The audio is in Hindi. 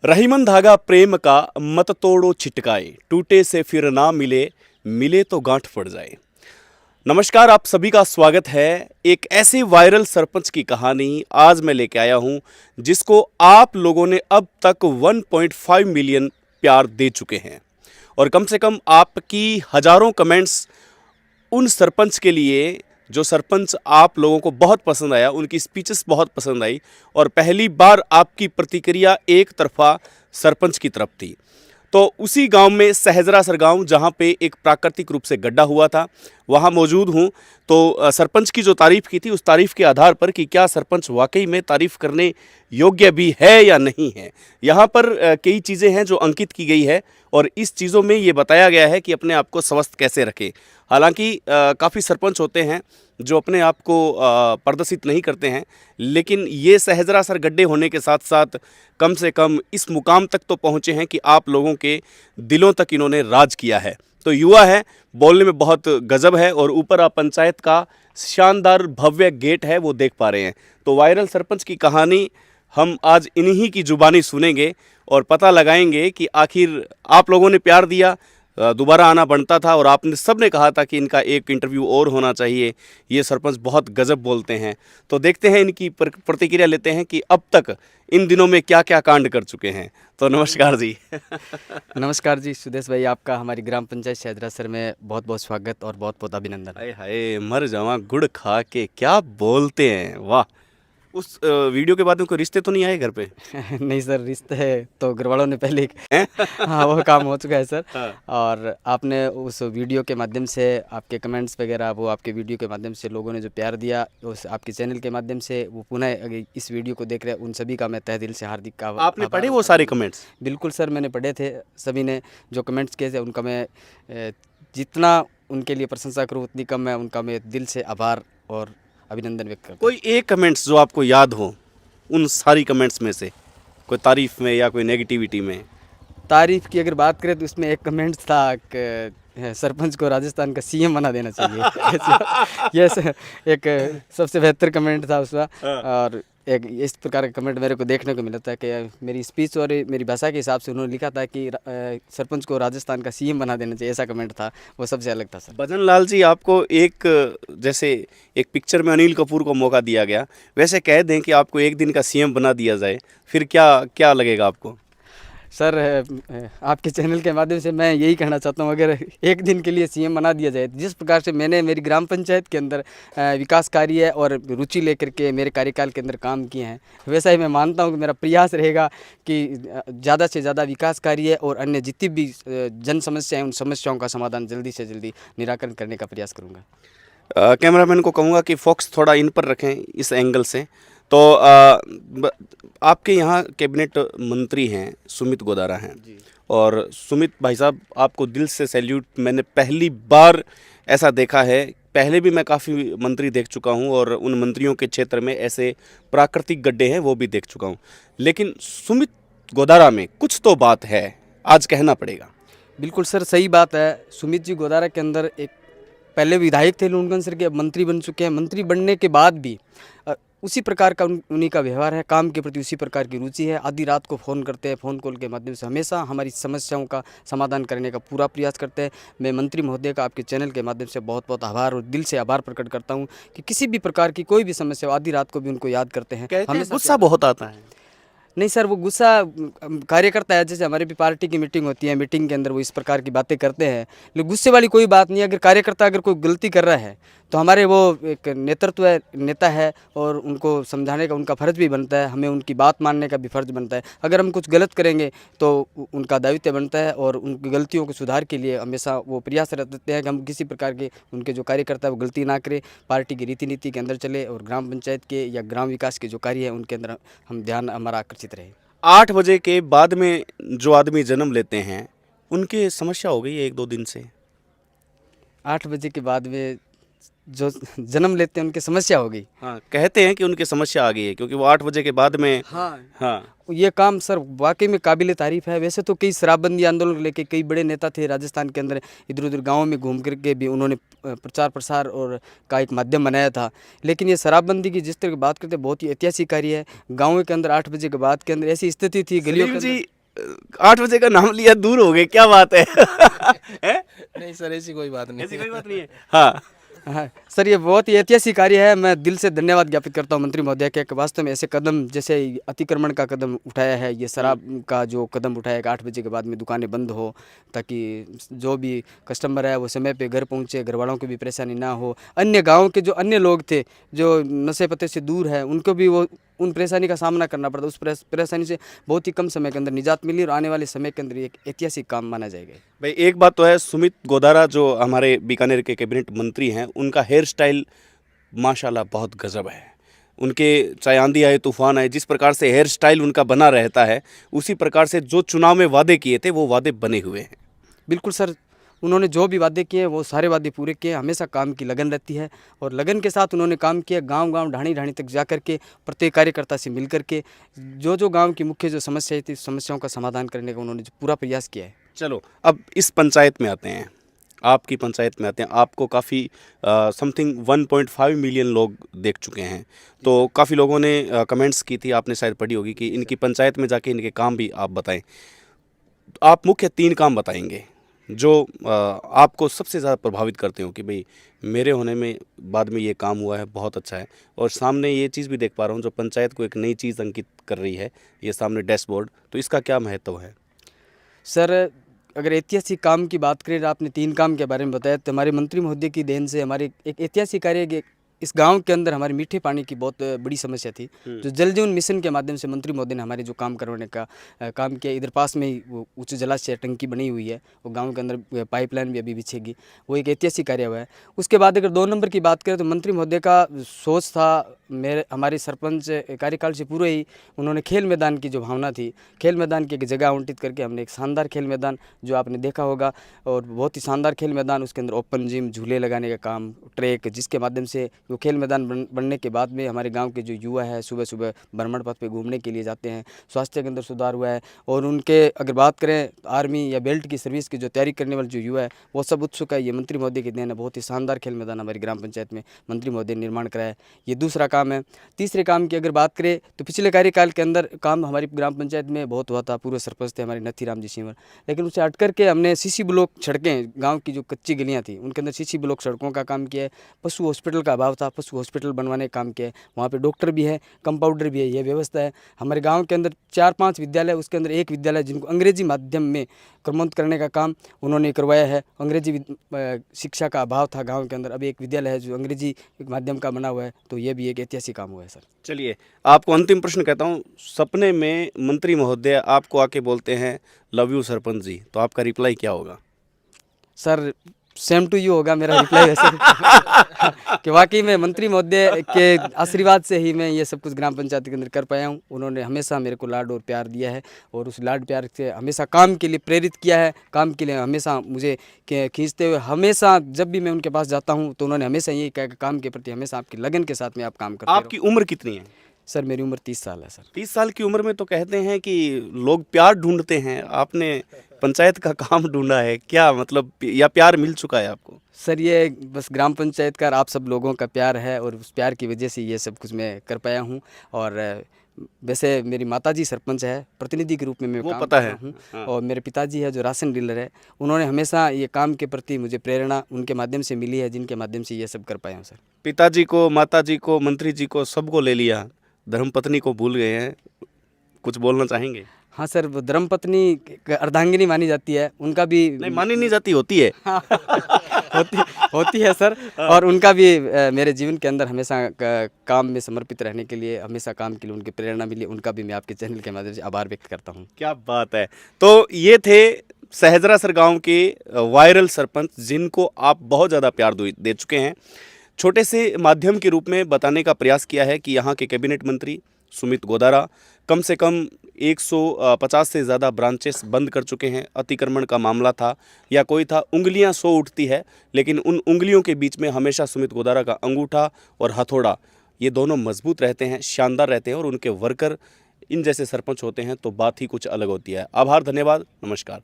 रहीमन धागा प्रेम का मत तोड़ो छिटकाए, टूटे से फिर ना मिले, मिले तो गांठ पड़ जाए। नमस्कार, आप सभी का स्वागत है। एक ऐसे वायरल सरपंच की कहानी आज मैं लेके आया हूं जिसको आप लोगों ने अब तक 1.5 मिलियन प्यार दे चुके हैं और कम से कम आपकी हजारों कमेंट्स उन सरपंच के लिए जो सरपंच आप लोगों को बहुत पसंद आया, उनकी स्पीचेस बहुत पसंद आई और पहली बार आपकी प्रतिक्रिया एक तरफा सरपंच की तरफ थी। तो उसी गांव में सहजरासर गांव जहां पे एक प्राकृतिक रूप से गड्ढा हुआ था, वहां मौजूद हूं। तो सरपंच की जो तारीफ की थी उस तारीफ के आधार पर कि क्या सरपंच वाकई में तारीफ करने योग्य भी है या नहीं है, यहाँ पर कई चीज़ें हैं जो अंकित की गई है और इस चीज़ों में ये बताया गया है कि अपने आप को स्वस्थ कैसे रखें। हालांकि काफ़ी सरपंच होते हैं जो अपने आप को प्रदर्शित नहीं करते हैं, लेकिन ये सहजरासर गड्ढे होने के साथ साथ कम से कम इस मुकाम तक तो पहुँचे हैं कि आप लोगों के दिलों तक इन्होंने राज किया है। तो युवा है, बोलने में बहुत गजब है और ऊपर आप पंचायत का शानदार भव्य गेट है वो देख पा रहे हैं। तो वायरल सरपंच की कहानी हम आज इन्हीं की जुबानी सुनेंगे और पता लगाएंगे कि आखिर आप लोगों ने प्यार दिया, दोबारा आना बनता था और आपने सब ने कहा था कि इनका एक इंटरव्यू और होना चाहिए, ये सरपंच बहुत गजब बोलते हैं। तो देखते हैं इनकी प्रतिक्रिया लेते हैं कि अब तक इन दिनों में क्या क्या कांड कर चुके हैं। तो नमस्कार जी। नमस्कार जी सुदेश भाई, आपका हमारी ग्राम पंचायत सहजरासर में बहुत बहुत स्वागत और बहुत बहुत अभिनंदन। हाय हाय, मर जावा गुड़ खा के, क्या बोलते हैं, वाह। उस वीडियो के बाद में कोई रिश्ते तो नहीं आए घर पे? नहीं सर, रिश्ते है तो घर वालों ने पहले हैं? हाँ, वो काम हो चुका है सर। हाँ। और आपने उस वीडियो के माध्यम से आपके कमेंट्स वगैरह, वो आपके वीडियो के माध्यम से लोगों ने जो प्यार दिया, उस आपके चैनल के माध्यम से वो पुनः अगर इस वीडियो को देख रहे हैं उन सभी का मैं तहे दिल से हार्दिक आपने पढ़े वो सारे कमेंट्स? बिल्कुल सर, मैंने पढ़े थे। सभी ने जो कमेंट्स किए थे उनका मैं जितना उनके लिए प्रशंसा करूँ उतनी कम है। उनका मैं दिल से आभार और अभिनंदन व्यक्त करता हूँ। कोई एक कमेंट्स जो आपको याद हो उन सारी कमेंट्स में से, कोई तारीफ में या कोई नेगेटिविटी में? तारीफ की अगर बात करें तो उसमें एक कमेंट था कि सरपंच को राजस्थान का सीएम बना देना चाहिए। ये एक सबसे बेहतर कमेंट था उसका। और एक इस प्रकार का कमेंट मेरे को देखने को मिला था कि मेरी स्पीच और मेरी भाषा के हिसाब से उन्होंने लिखा था कि सरपंच को राजस्थान का सीएम बना देना चाहिए, ऐसा कमेंट था। वो सबसे अलग था सर। भजन लाल जी, आपको एक जैसे एक पिक्चर में अनिल कपूर को मौका दिया गया, वैसे कह दें कि आपको एक दिन का सीएम बना दिया जाए, फिर क्या क्या लगेगा आपको? सर, आपके चैनल के माध्यम से मैं यही कहना चाहता हूँ, अगर एक दिन के लिए सीएम बना दिया जाए, जिस प्रकार से मैंने मेरी ग्राम पंचायत के अंदर विकास कार्य और रुचि लेकर के मेरे कार्यकाल के अंदर काम किए हैं, वैसा ही मैं मानता हूँ कि मेरा प्रयास रहेगा कि ज़्यादा से ज़्यादा विकास कार्य और अन्य जितनी भी जन समस्याएँ, उन समस्याओं का समाधान जल्दी से जल्दी निराकरण करने का प्रयास करूँगा। कैमरामैन को कहूँगा कि फोकस थोड़ा इन पर रखें, इस एंगल से। तो आपके यहाँ कैबिनेट मंत्री हैं सुमित गोदारा हैं, और सुमित भाई साहब, आपको दिल से सैल्यूट। मैंने पहली बार ऐसा देखा है, पहले भी मैं काफ़ी मंत्री देख चुका हूँ और उन मंत्रियों के क्षेत्र में ऐसे प्राकृतिक गड्ढे हैं वो भी देख चुका हूँ, लेकिन सुमित गोदारा में कुछ तो बात है, आज कहना पड़ेगा। बिल्कुल सर, सही बात है। सुमित जी गोदारा के अंदर एक पहले विधायक थे लूणगंज सर के, अब मंत्री बन चुके हैं। मंत्री बनने के बाद भी उसी प्रकार का उन्हीं का व्यवहार है, काम के प्रति उसी प्रकार की रुचि है। आधी रात को फ़ोन करते हैं, फ़ोन कॉल के माध्यम से हमेशा हमारी समस्याओं का समाधान करने का पूरा प्रयास करते हैं। मैं मंत्री महोदय का आपके चैनल के माध्यम से बहुत बहुत आभार और दिल से आभार प्रकट करता हूं कि किसी भी प्रकार की कोई भी समस्या हो, आधी रात को भी उनको याद करते हैं। हमेशा गुस्सा बहुत आता है। नहीं सर, वो गुस्सा कार्यकर्ता है। जैसे हमारे भी पार्टी की मीटिंग होती है, मीटिंग के अंदर वो इस प्रकार की बातें करते हैं, लेकिन गुस्से वाली कोई बात नहीं है। अगर कार्यकर्ता अगर कोई गलती कर रहा है तो हमारे वो एक नेतृत्व है, नेता है, और उनको समझाने का उनका फ़र्ज़ भी बनता है, हमें उनकी बात मानने का भी फ़र्ज़ बनता है। अगर हम कुछ गलत करेंगे तो उनका दायित्व बनता है और उनकी गलतियों को सुधार के लिए हमेशा वो प्रयासरत रहते हैं कि हम किसी प्रकार के उनके जो कार्यकर्ता है वो गलती ना करें, पार्टी की रीति नीति के अंदर चले और ग्राम पंचायत के या ग्राम विकास के जो कार्य है उनके अंदर हम ध्यान हमारा आकर्षित रहे। 8 बजे के बाद में जो आदमी जन्म लेते हैं उनकी समस्या हो गई है 1-2 दिन से। 8 बजे के बाद में जो जन्म लेते हैं उनकी समस्या हो गई। हाँ, कहते हैं कि उनकी समस्या आ गई है क्योंकि वो 8 बजे के बाद में। हाँ, हाँ, ये काम सर वाकई में काबिले तारीफ़ है। वैसे तो कई शराबबंदी आंदोलन को लेके कई बड़े नेता थे राजस्थान के अंदर, इधर उधर गाँव में घूम करके भी उन्होंने प्रचार प्रसार और का एक माध्यम बनाया था। लेकिन ये शराबबंदी की जिस तरह की बात करते हैं बहुत ही ऐतिहासिक कार्य है। गाँव के अंदर 8 बजे के बाद के अंदर ऐसी स्थिति थी गलियों के सलीम अंदर। जी 8 बजे का नाम लिया, दूर हो गए, क्या बात है? हैं? नहीं सर, ऐसी कोई बात नहीं। ऐसी कोई बात नहीं है। हाँ, हाँ सर, ये बहुत ही ऐतिहासिक कार्य है। मैं दिल से धन्यवाद ज्ञापित करता हूँ मंत्री महोदय के, कि वास्तव में ऐसे कदम, जैसे अतिक्रमण का कदम उठाया है, ये शराब का जो कदम उठाया है कि 8 बजे के बाद में दुकानें बंद हो, ताकि जो भी कस्टमर है वो समय पे घर पहुँचे, घर वालों को भी परेशानी ना हो। अन्य गाँव के जो अन्य लोग थे जो नशे पत्ते से दूर है, उनको भी वो उन परेशानी का सामना करना पड़ता। उस परेशानी से बहुत ही कम समय के अंदर निजात मिली और आने वाले समय के अंदर एक ऐतिहासिक काम माना जाएगा। भाई एक बात तो है, सुमित गोदारा जो हमारे बीकानेर के कैबिनेट मंत्री हैं, उनका हेयर स्टाइल माशाल्लाह बहुत गजब है। उनके चाहे आंधी आए तूफान आए, जिस प्रकार से हेयर स्टाइल उनका बना रहता है, उसी प्रकार से जो चुनाव में वादे किए थे वो वादे बने हुए हैं। बिल्कुल सर, उन्होंने जो भी वादे किए वो सारे वादे पूरे किए। हमेशा काम की लगन रहती है और लगन के साथ उन्होंने काम किया। गांव-गांव, ढाणी-ढाणी तक जा कर के प्रत्येक कार्यकर्ता से मिल कर के जो गांव की मुख्य जो समस्याएं थी, समस्याओं का समाधान करने का उन्होंने जो पूरा प्रयास किया है। चलो अब इस पंचायत में आते हैं, आपकी पंचायत में आते हैं। आपको काफ़ी समथिंग 1.5 मिलियन लोग देख चुके हैं, तो काफ़ी लोगों ने कमेंट्स की थी, आपने शायद पढ़ी होगी, कि इनकी पंचायत में जाके इनके काम भी आप बताएं। आप मुख्य 3 काम बताएंगे जो आपको सबसे ज़्यादा प्रभावित करते हो कि भाई मेरे होने में बाद में ये काम हुआ है, बहुत अच्छा है। और सामने ये चीज़ भी देख पा रहा हूँ जो पंचायत को एक नई चीज़ अंकित कर रही है, ये सामने डैशबोर्ड, तो इसका क्या महत्व है? सर, अगर ऐतिहासिक काम की बात करें, आपने 3 काम के बारे में बताया, तो हमारे मंत्री महोदय की देन से हमारे एक ऐतिहासिक कार्य कि इस गांव के अंदर हमारे मीठे पानी की बहुत बड़ी समस्या थी। जो जल जीवन मिशन के माध्यम से मंत्री महोदय ने हमारे जो काम करवाने का काम किया। इधर पास में ही वो उच्च जलाशय टंकी बनी हुई है, वो गांव के अंदर पाइपलाइन भी अभी बिछेगी, वो एक ऐतिहासिक कार्य हुआ है। उसके बाद अगर 2 नंबर की बात करें तो मंत्री महोदय का सोच था, हमारे सरपंच कार्यकाल से पूरे ही उन्होंने खेल मैदान की जो भावना थी, खेल मैदान की एक जगह आवंटित करके हमने एक शानदार खेल मैदान, जो आपने देखा होगा, और बहुत ही शानदार खेल मैदान, उसके अंदर ओपन जिम, झूले लगाने का काम, ट्रैक, जिसके माध्यम से वो खेल मैदान बनने के बाद में हमारे गांव के जो युवा है सुबह सुबह भ्रमण पथ पे घूमने के लिए जाते हैं। स्वास्थ्य के अंदर सुधार हुआ है। और उनके अगर बात करें आर्मी या बेल्ट की सर्विस की जो तैयारी करने वाले जो युवा है, वो सब उत्सुक है। ये मंत्री महोदय की देन है। बहुत ही शानदार खेल मैदान हमारी ग्राम पंचायत में मंत्री महोदय ने निर्माण कराया है। ये दूसरा काम है। तीसरे काम की अगर बात करें तो पिछले कार्यकाल के अंदर काम हमारी ग्राम पंचायत में बहुत हुआ था। पूर्व सरपंच थे हमारे नथीराम जी सिंवर, लेकिन उसे हट करके हमने सीसी ब्लॉक सड़कें, गाँव की जो कच्ची गलियाँ थी उनके अंदर सीसी ब्लॉक सड़कों का काम किया है। पशु हॉस्पिटल का अभाव था, पशु हॉस्पिटल बनवाने का काम किया है। वहाँ पे डॉक्टर भी है, कंपाउंडर भी है, ये व्यवस्था है। हमारे गांव के अंदर 4-5 विद्यालय, उसके अंदर एक विद्यालय जिनको अंग्रेजी माध्यम में क्रमोन्नत करने का काम उन्होंने करवाया है। अंग्रेजी शिक्षा का अभाव था गांव के अंदर, अब एक विद्यालय है जो अंग्रेजी माध्यम का बना हुआ है, तो ये भी एक ऐतिहासिक काम हुआ है सर। चलिए आपको अंतिम प्रश्न कहता हूँ, सपने में मंत्री महोदय आपको आके बोलते हैं लव यू सरपंच जी, तो आपका रिप्लाई क्या होगा? सर सेम टू यू होगा मेरा रिप्लाई वैसे कि वाकई में मंत्री महोदय के आशीर्वाद से ही मैं ये सब कुछ ग्राम पंचायत के अंदर कर पाया हूँ। उन्होंने हमेशा मेरे को लाड और प्यार दिया है और उस लाड प्यार से हमेशा काम के लिए प्रेरित किया है। काम के लिए हमेशा मुझे खींचते हुए, हमेशा जब भी मैं उनके पास जाता हूँ तो उन्होंने हमेशा यही कहा कि काम के प्रति हमेशा आपकी लगन के साथ में आप काम करते रहो। आपकी उम्र कितनी है? सर मेरी उम्र 30 साल है सर। 30 साल की उम्र में तो कहते हैं कि लोग प्यार ढूंढते हैं, आपने पंचायत का काम ढूंढा है क्या? मतलब या प्यार मिल चुका है आपको? सर ये बस ग्राम पंचायत का आप सब लोगों का प्यार है और उस प्यार की वजह से ये सब कुछ मैं कर पाया हूँ। और वैसे मेरी माताजी सरपंच है, प्रतिनिधि के रूप में मैं वो काम पता कर है। रहा हूँ। हाँ। और मेरे पिताजी है जो राशन डीलर है, उन्होंने हमेशा ये काम के प्रति मुझे प्रेरणा उनके माध्यम से मिली है, जिनके माध्यम से ये सब कर पाया हूँ सर। पिताजी को, माताजी को, मंत्री जी को, सबको ले लिया, धर्मपत्नी को भूल गए हैं, कुछ बोलना चाहेंगे? हाँ सर, वो धर्मपत्नी अर्धांगिनी मानी जाती है, उनका भी नहीं मानी नहीं जाती, होती है। होती है सर। और उनका भी मेरे जीवन के अंदर हमेशा काम में समर्पित रहने के लिए, हमेशा काम के लिए उनकी प्रेरणा मिली, उनका भी मैं आपके चैनल के माध्यम से आभार व्यक्त करता हूँ। क्या बात है। तो ये थे सहजरासर गांव के वायरल सरपंच, जिनको आप बहुत ज़्यादा प्यार दे चुके हैं। छोटे से माध्यम के रूप में बताने का प्रयास किया है कि यहाँ के कैबिनेट मंत्री सुमित गोदारा कम से कम 150 से ज़्यादा ब्रांचेस बंद कर चुके हैं। अतिक्रमण का मामला था या कोई था, उंगलियां सो उठती है, लेकिन उन उंगलियों के बीच में हमेशा सुमित गोदारा का अंगूठा और हथौड़ा, ये दोनों मजबूत रहते हैं, शानदार रहते हैं, और उनके वर्कर इन जैसे सरपंच होते हैं तो बात ही कुछ अलग होती है। आभार, धन्यवाद, नमस्कार।